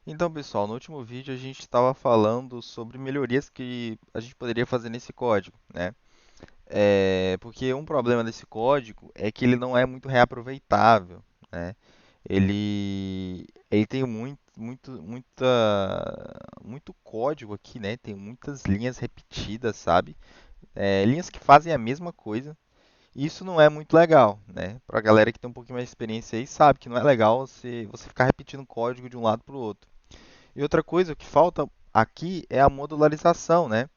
Então, pessoal, no último vídeo a gente estava falando sobre melhorias que a gente poderia fazer nesse código, né? Porque um problema desse código é que ele não é muito reaproveitável, né? Ele tem muito código aqui, né? Tem muitas linhas repetidas, sabe? Linhas que fazem a mesma coisa. E isso não é muito legal, né? Pra galera que tem um pouquinho mais de experiência aí, sabe que não é legal você ficar repetindo código de um lado para o outro. E outra coisa que falta aqui é a modularização, né?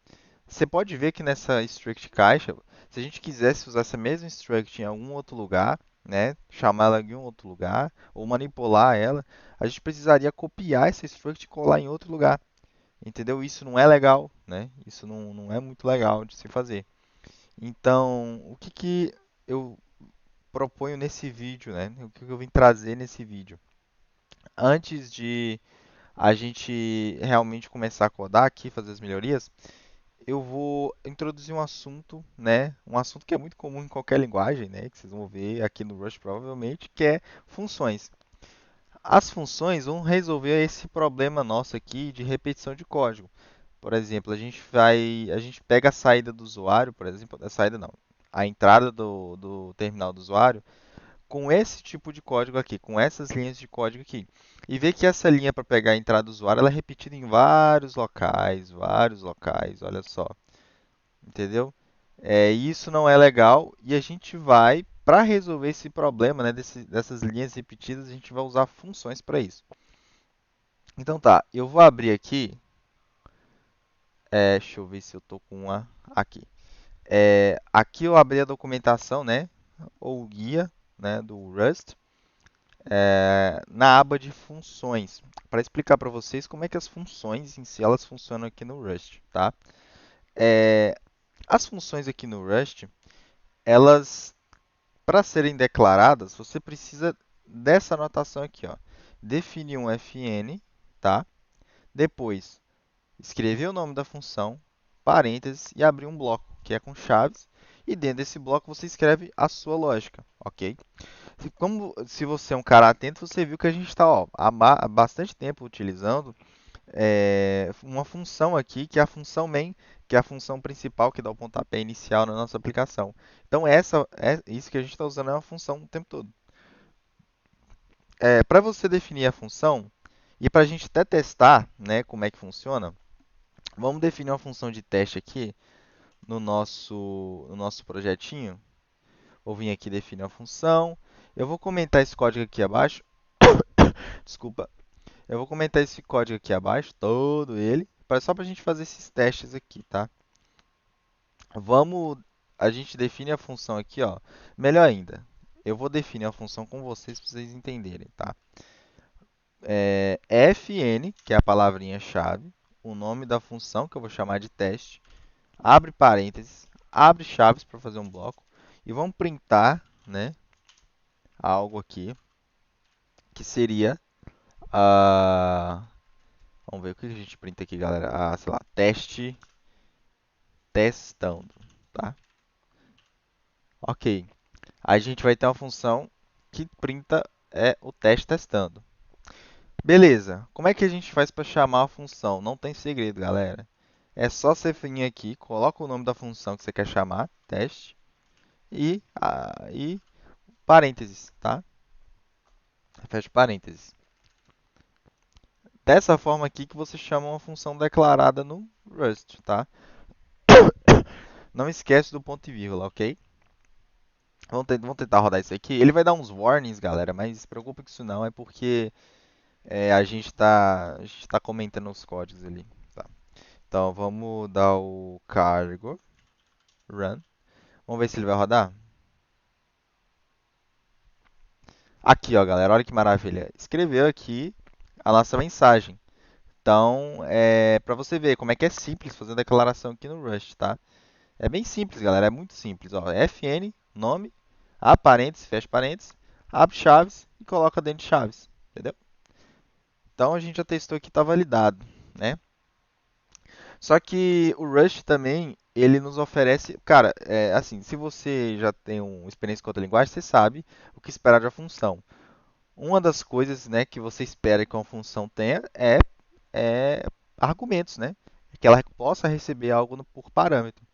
Você pode ver que nessa struct caixa, se a gente quisesse usar essa mesma struct em algum outro lugar, né, chamar ela em um outro lugar, ou manipular ela, a gente precisaria copiar essa struct e colar em outro lugar. Entendeu? Isso não é legal, né? Isso não é muito legal de se fazer. Então, o que que eu proponho nesse vídeo, né? O que que eu vim trazer nesse vídeo? Antes de a gente realmente começar a codar aqui, fazer as melhorias, eu vou introduzir um assunto, né? Um assunto que é muito comum em qualquer linguagem, né? Que vocês vão ver aqui no Rush provavelmente, que é funções. As funções vão resolver esse problema nosso aqui de repetição de código. Por exemplo, a gente pega a saída do usuário, por exemplo, a saída não, a entrada do terminal do usuário com esse tipo de código aqui, com essas linhas de código aqui. E ver que essa linha para pegar a entrada do usuário, ela é repetida em vários locais, olha só, entendeu? Isso não é legal e a gente vai, para resolver esse problema, né, dessas linhas repetidas, a gente vai usar funções para isso. Então tá, eu vou abrir aqui, deixa eu ver se eu tô com uma aqui. Aqui eu abri a documentação, né, ou o guia, né, do Rust. Na aba de funções, para explicar para vocês como é que as funções em si elas funcionam aqui no Rust, tá? É, as funções aqui no Rust, elas, para serem declaradas, você precisa dessa anotação aqui, ó. Definir um fn, tá? Depois, escrever o nome da função, parênteses e abrir um bloco, que é com chaves. E dentro desse bloco você escreve a sua lógica, ok? Se você é um cara atento, você viu que a gente está há bastante tempo utilizando uma função aqui, que é a função main, que é a função principal que dá o pontapé inicial na nossa aplicação. Então, isso que a gente está usando é uma função o tempo todo. Para você definir a função e para a gente até testar, né, como é que funciona, vamos definir uma função de teste aqui no nosso projetinho. Vou vir aqui definir a função. Eu vou comentar esse código aqui abaixo. Desculpa. Eu vou comentar esse código aqui abaixo, todo ele, só para a gente fazer esses testes aqui, tá? Vamos, a gente define a função aqui, ó. Melhor ainda, eu vou definir a função com vocês para vocês entenderem, tá? Fn, que é a palavrinha-chave, o nome da função que eu vou chamar de teste, abre parênteses, abre chaves para fazer um bloco e vamos printar, né, algo aqui que seria a vamos ver o que a gente printa aqui, galera. Sei lá, teste testando, tá? Ok. A gente vai ter uma função que printa o teste testando. Beleza. Como é que a gente faz para chamar a função? Não tem segredo, galera. É só você vir aqui, coloca o nome da função que você quer chamar, teste, e parênteses, tá? Fecha parênteses. Dessa forma aqui que você chama uma função declarada no Rust, tá? Não esquece do ponto e vírgula, ok? Vamos tentar rodar isso aqui. Ele vai dar uns warnings, galera, mas se preocupe com isso não, é porque a gente tá comentando os códigos ali. Tá. Então vamos dar o cargo run. Vamos ver se ele vai rodar. Aqui, ó, galera, olha que maravilha. Escreveu aqui a nossa mensagem. Então, para você ver como é que é simples fazer a declaração aqui no Rust, tá? É bem simples, galera, é muito simples, ó. Fn, nome, a parênteses, fecha parênteses, abre chaves e coloca dentro de chaves, entendeu? Então a gente já testou que está validado, né? Só que o Rust também, ele nos oferece, cara, assim, se você já tem uma experiência com outra linguagem, você sabe o que esperar de uma função. Uma das coisas, né, que você espera que uma função tenha é argumentos, né? Que ela possa receber algo por parâmetro.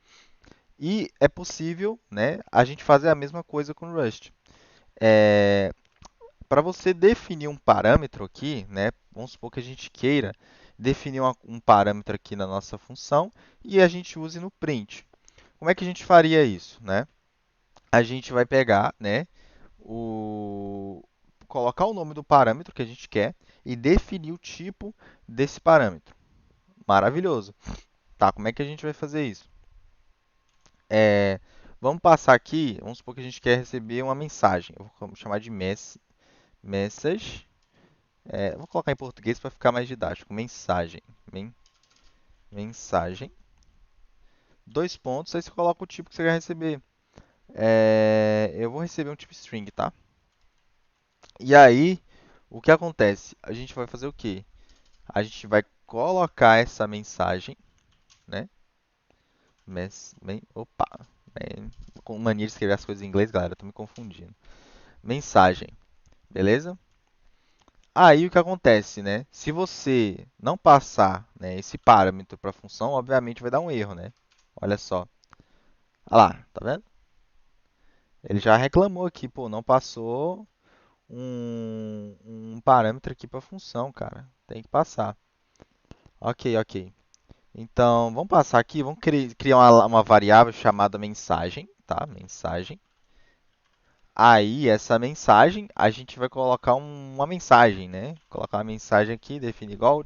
E é possível, né, a gente fazer a mesma coisa com o Rust. É, para você definir um parâmetro aqui, né, vamos supor que a gente queira definir um parâmetro aqui na nossa função e a gente use no print. Como é que a gente faria isso, né? A gente vai pegar, né, o colocar o nome do parâmetro que a gente quer e definir o tipo desse parâmetro. Maravilhoso. Tá, como é que a gente vai fazer isso? É, vamos passar aqui, vamos supor que a gente quer receber uma mensagem. Eu vou chamar de message. Vou colocar em português para ficar mais didático. Mensagem. Mensagem. Dois pontos, aí você coloca o tipo que você quer receber. Eu vou receber um tipo string, tá? E aí, o que acontece? A gente vai fazer o quê? A gente vai colocar essa mensagem, né? Opa, com mania de escrever as coisas em inglês, galera, eu tô me confundindo. Mensagem, beleza? Aí o que acontece, né? Se você não passar, né, esse parâmetro para a função, obviamente vai dar um erro, né? Olha só. Olha lá, tá vendo? Ele já reclamou aqui, pô, não passou um parâmetro aqui para a função, cara. Tem que passar. Ok, ok. Então, vamos passar aqui, vamos criar uma variável chamada mensagem, tá? Mensagem. Aí, essa mensagem, a gente vai colocar uma mensagem, né? Colocar uma mensagem aqui, definir igual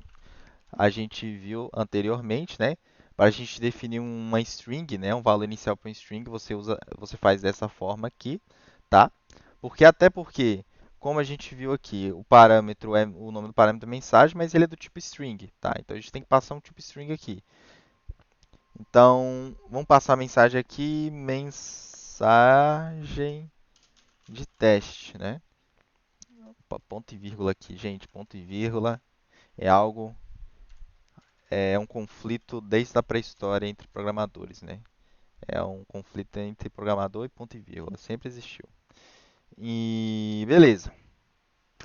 a gente viu anteriormente, né? Para a gente definir uma string, né? Um valor inicial para um string, você faz dessa forma aqui, tá? Até porque, como a gente viu aqui, o nome do parâmetro é mensagem, mas ele é do tipo string, tá? Então a gente tem que passar um tipo string aqui. Então, vamos passar a mensagem aqui, mensagem de teste, né? Opa, ponto e vírgula aqui, gente, ponto e vírgula é algo, é um conflito desde a pré-história entre programadores, né? É um conflito entre programador e ponto e vírgula, sempre existiu. E beleza,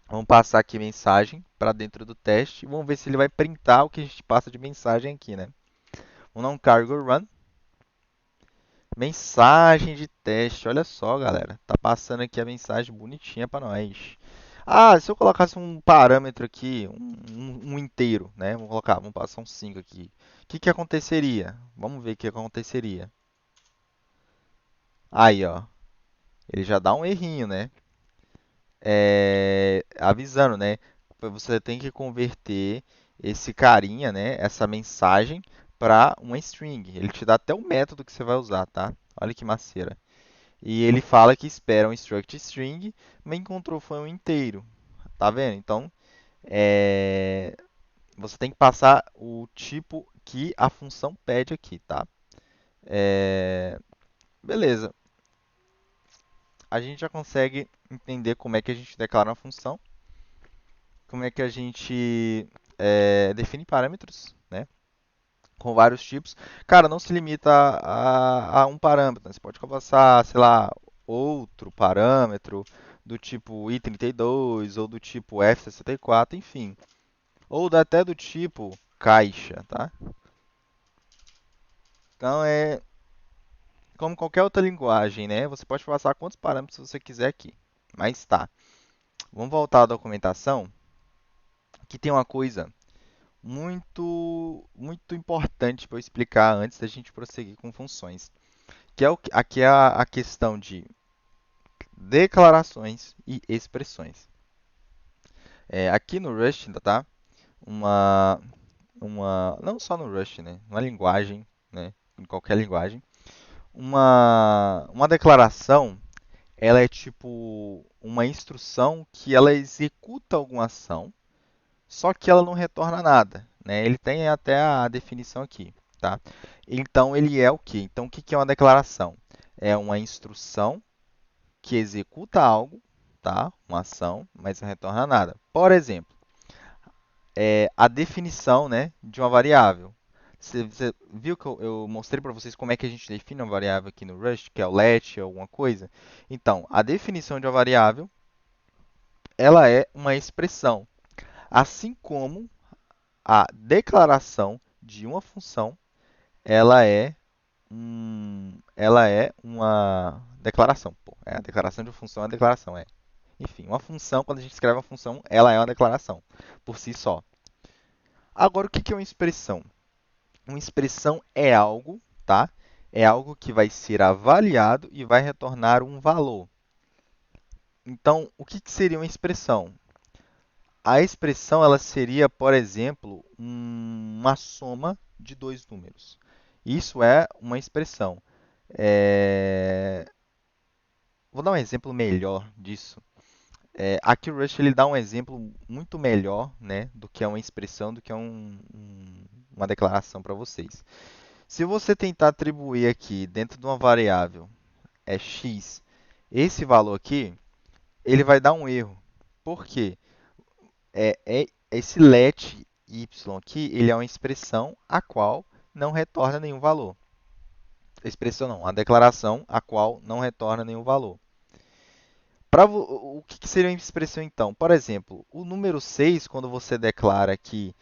vamos passar aqui mensagem para dentro do teste e vamos ver se ele vai printar o que a gente passa de mensagem aqui, né? Vamos dar um cargo run. Mensagem de teste, olha só, galera. Tá passando aqui a mensagem bonitinha para nós. Ah, se eu colocasse um parâmetro aqui, um inteiro, né? Vamos passar um 5 aqui. O que que aconteceria? Vamos ver o que aconteceria. Aí, ó, ele já dá um errinho, né? Avisando, né? Você tem que converter esse carinha, né? Essa mensagem para uma string. Ele te dá até o método que você vai usar, tá? Olha que maceira. E ele fala que espera um struct string, mas encontrou foi um inteiro. Tá vendo? Então, é, você tem que passar o tipo que a função pede aqui, tá? É, beleza. A gente já consegue entender como é que a gente declara uma função, como é que a gente define parâmetros, né? Com vários tipos. Cara, não se limita a um parâmetro, né? Você pode passar, sei lá, outro parâmetro do tipo i32 ou do tipo f64, enfim. Ou até do tipo caixa, tá? Então é como qualquer outra linguagem, né? Você pode passar quantos parâmetros você quiser aqui. Mas tá. Vamos voltar à documentação, que tem uma coisa muito importante para eu explicar antes da gente prosseguir com funções, que é aqui é a questão de declarações e expressões. Aqui no Rust, tá? Uma, não só no Rust, né? Uma linguagem, né? Em qualquer linguagem, uma declaração, ela é tipo uma instrução que ela executa alguma ação, só que ela não retorna nada, né? Ele tem até a definição aqui, tá? Então ele é o quê? Então o que que é uma declaração? É uma instrução que executa algo, tá? Uma ação, mas não retorna nada. Por exemplo, a definição, né, de uma variável. Você viu que eu mostrei para vocês como é que a gente define uma variável aqui no Rust, que é o let, alguma coisa? Então, a definição de uma variável ela é uma expressão, assim como a declaração de uma função, ela é ela é uma declaração. Pô, é a declaração de uma função é uma declaração, é. Enfim, uma função, quando a gente escreve uma função, ela é uma declaração por si só. Agora, o que que é uma expressão? Uma expressão é algo, tá? É algo que vai ser avaliado e vai retornar um valor. Então, o que que seria uma expressão? A expressão ela seria, por exemplo, uma soma de dois números. Isso é uma expressão. É, Vou dar um exemplo melhor disso. Aqui o Rush ele dá um exemplo muito melhor, né, do que é uma expressão, do que é uma declaração para vocês. Se você tentar atribuir aqui dentro de uma variável x esse valor aqui, ele vai dar um erro. Por quê? Esse let y aqui, ele é uma expressão a qual não retorna nenhum valor. Expressão não, a declaração a qual não retorna nenhum valor. O que seria uma expressão então? Por exemplo, o número 6, quando você declara que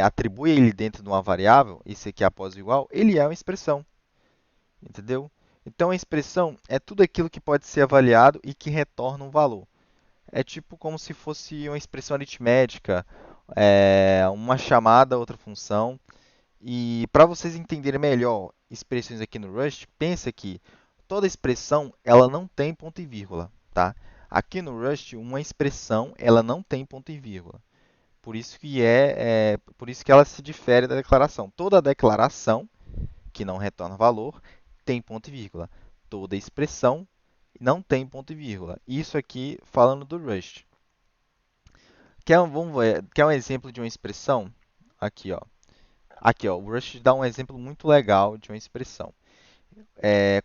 atribui ele dentro de uma variável, esse aqui após o igual, ele é uma expressão, entendeu? Então, a expressão é tudo aquilo que pode ser avaliado e que retorna um valor. É tipo como se fosse uma expressão aritmética, uma chamada a outra função. E para vocês entenderem melhor expressões aqui no Rust, pensa que toda expressão ela não tem ponto e vírgula, tá? Aqui no Rust, uma expressão ela não tem ponto e vírgula. Por isso que ela se difere da declaração. Toda declaração que não retorna valor tem ponto e vírgula. Toda expressão não tem ponto e vírgula. Isso aqui falando do Rust. Quer um exemplo de uma expressão? Aqui, ó. Aqui, ó, o Rust dá um exemplo muito legal de uma expressão.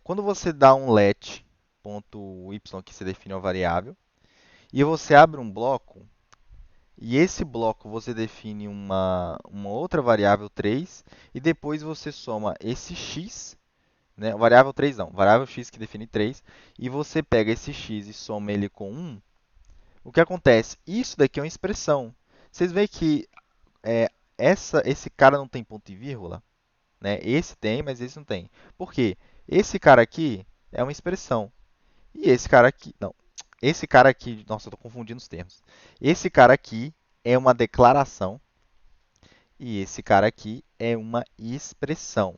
Quando você dá um let .y, que você define uma variável, e você abre um bloco, e esse bloco você define uma outra variável 3, e depois você soma esse x, né, variável 3 não, variável x que define 3, e você pega esse x e soma ele com 1, o que acontece? Isso daqui é uma expressão. Vocês veem que é, esse cara não tem ponto e vírgula? Né? Esse tem, mas esse não tem. Por quê? Esse cara aqui é uma expressão. E esse cara aqui, não. Esse cara aqui, nossa, eu estou confundindo os termos. Esse cara aqui é uma declaração e esse cara aqui é uma expressão.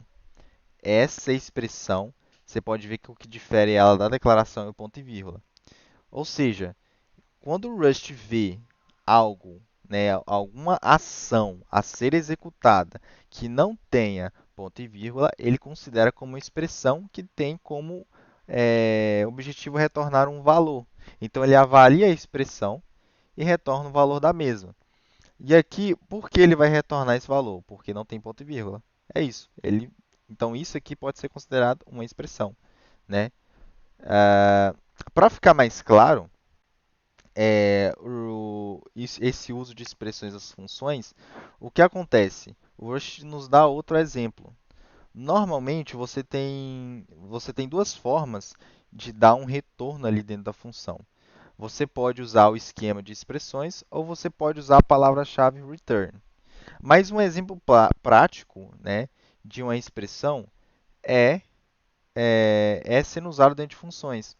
Essa expressão, você pode ver que o que difere ela da declaração é o ponto e vírgula. Ou seja, quando o Rust vê algo, né, alguma ação a ser executada que não tenha ponto e vírgula, ele considera como uma expressão que tem como objetivo retornar um valor. Então ele avalia a expressão e retorna o valor da mesma. E aqui, por que ele vai retornar esse valor? Porque não tem ponto e vírgula. É isso. Então isso aqui pode ser considerado uma expressão, né? Para ficar mais claro, esse uso de expressões das funções, o que acontece? O Rust nos dá outro exemplo. Normalmente você tem duas formas de dar um retorno ali dentro da função. Você pode usar o esquema de expressões ou você pode usar a palavra-chave return. Mas um exemplo prático, né, de uma expressão é sendo usado dentro de funções.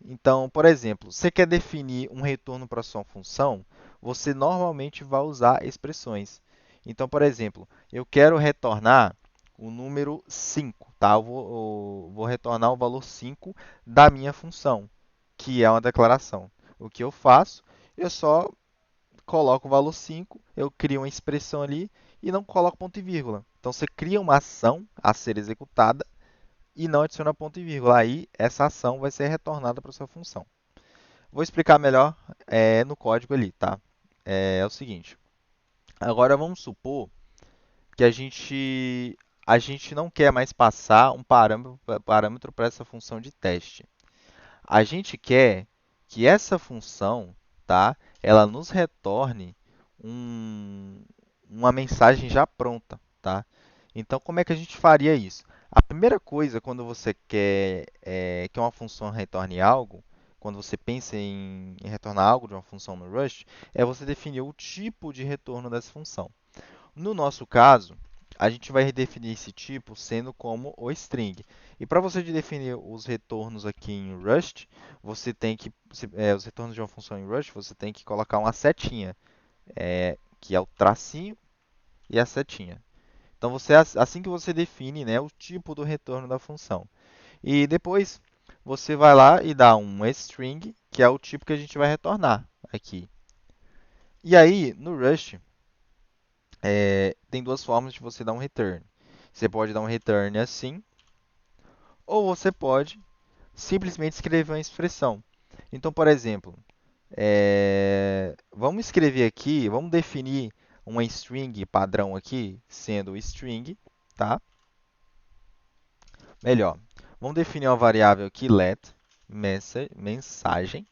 Então, por exemplo, você quer definir um retorno para sua função, você normalmente vai usar expressões. Então, por exemplo, eu quero retornar o número 5, tá? Eu vou retornar o valor 5 da minha função, que é uma declaração. O que eu faço? Eu só coloco o valor 5, eu crio uma expressão ali e não coloco ponto e vírgula. Então, você cria uma ação a ser executada e não adiciona ponto e vírgula. Aí, essa ação vai ser retornada para sua função. Vou explicar melhor no código ali, tá? É o seguinte. Agora, vamos supor que a gente não quer mais passar um parâmetro para essa função de teste. A gente quer que essa função, tá, ela nos retorne uma mensagem já pronta, tá? Então, como é que a gente faria isso? A primeira coisa, quando você quer que uma função retorne algo, quando você pensa em retornar algo de uma função no Rust, é você definir o tipo de retorno dessa função. No nosso caso, a gente vai redefinir esse tipo sendo como o string. E para você definir os retornos aqui em Rust, você tem que, os retornos de uma função em Rust, você tem que colocar uma setinha, que é o tracinho e a setinha. Então, assim que você define, né, o tipo do retorno da função. E depois você vai lá e dá um string, que é o tipo que a gente vai retornar aqui. E aí, no Rust, tem duas formas de você dar um return. Você pode dar um return assim, ou você pode simplesmente escrever uma expressão. Então, por exemplo, vamos escrever aqui, vamos definir uma string padrão aqui, sendo string, tá? Melhor, vamos definir uma variável aqui, let mensagem,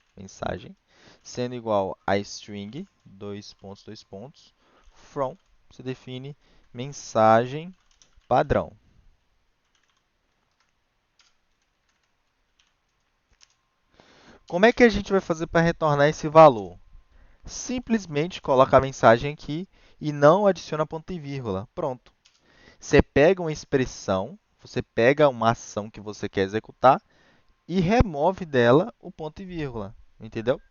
sendo igual a string, dois pontos, from, você define mensagem padrão. Como é que a gente vai fazer para retornar esse valor? Simplesmente coloca a mensagem aqui e não adiciona ponto e vírgula. Pronto. Você pega uma expressão, você pega uma ação que você quer executar e remove dela o ponto e vírgula. Entendeu?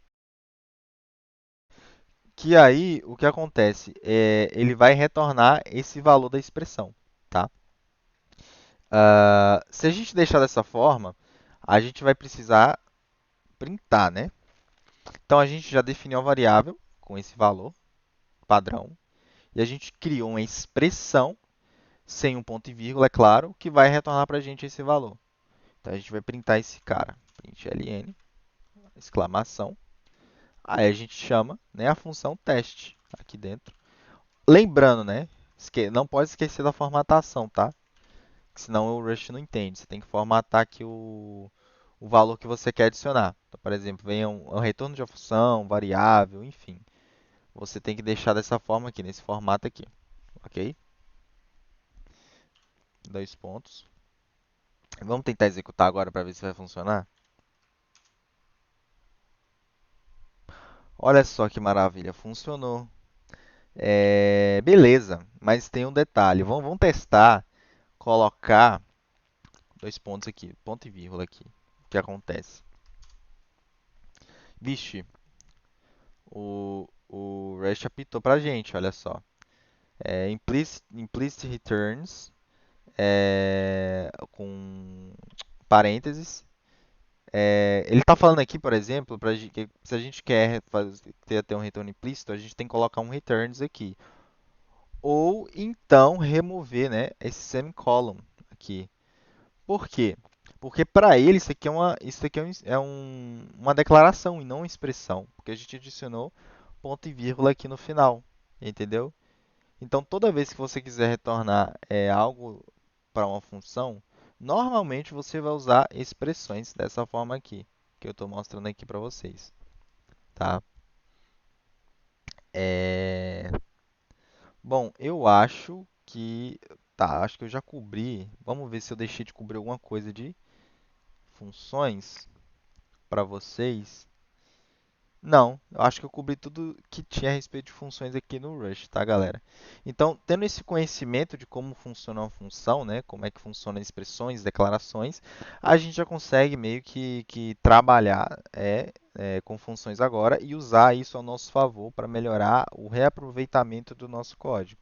Que aí o que acontece é ele vai retornar esse valor da expressão, tá? Se a gente deixar dessa forma, a gente vai precisar printar, né? Então a gente já definiu a variável com esse valor padrão e a gente criou uma expressão sem um ponto e vírgula, é claro, que vai retornar para a gente esse valor. Então a gente vai printar esse cara, print ln, exclamação. Aí a gente chama, né, a função teste aqui dentro. Lembrando, né, não pode esquecer da formatação, tá? Senão o Rust não entende. Você tem que formatar aqui o valor que você quer adicionar. Então, por exemplo, vem um retorno de uma função, variável, enfim. Você tem que deixar dessa forma aqui, nesse formato aqui, ok? Dois pontos. Vamos tentar executar agora para ver se vai funcionar? Olha só que maravilha, funcionou. Beleza, mas tem um detalhe. Vamos testar, colocar dois pontos aqui, ponto e vírgula aqui. O que acontece? Vixe, o Rust apitou pra gente, olha só. Implicit returns com parênteses. Ele está falando aqui, por exemplo, que se a gente quer ter um retorno implícito, a gente tem que colocar um returns aqui. Ou então remover, né, esse semicolon aqui. Por quê? Porque para ele isso aqui uma declaração e não uma expressão, porque a gente adicionou ponto e vírgula aqui no final, entendeu? Então toda vez que você quiser retornar algo para uma função, normalmente você vai usar expressões dessa forma aqui, que eu estou mostrando aqui para vocês, tá? É... Bom, eu acho que acho que eu já cobri. Vamos ver se eu deixei de cobrir alguma coisa de funções para vocês. Não, eu acho que eu cobri tudo que tinha a respeito de funções aqui no Rush, tá, galera? Então, tendo esse conhecimento de como funciona uma função, né, como é que funcionam expressões, declarações, a gente já consegue meio que trabalhar com funções agora e usar isso ao nosso favor para melhorar o reaproveitamento do nosso código,